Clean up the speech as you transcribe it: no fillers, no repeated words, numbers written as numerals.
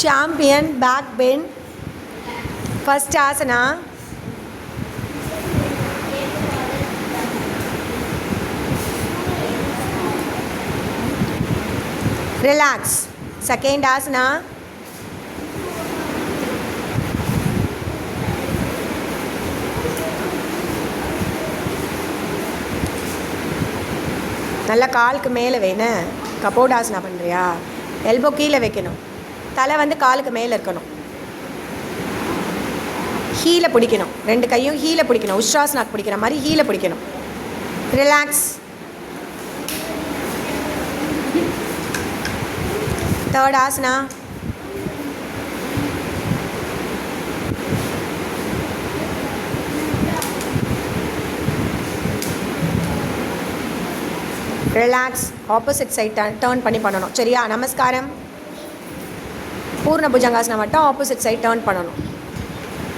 champion back bend. First asana, relax. Second asana, நல்லா காலுக்கு மேலே வேணும். கபோடாசனா பண்ணுறியா? எல்போ கீழே வைக்கணும், தலை வந்து காலுக்கு மேலே இருக்கணும், ஹீலை பிடிக்கணும், ரெண்டு கையும் ஹீலை பிடிக்கணும், உஷ்ராசனாக்கு பிடிக்கிற மாதிரி ஹீலை பிடிக்கணும். Relax. Third asana, relax. Opposite side turn பண்ணி பண்ணணும். சரியா? நமஸ்காரம். பூர்ண புஜங்காசனம் மட்டும் ஆப்போசிட் சைட் டேர்ன் பண்ணணும்.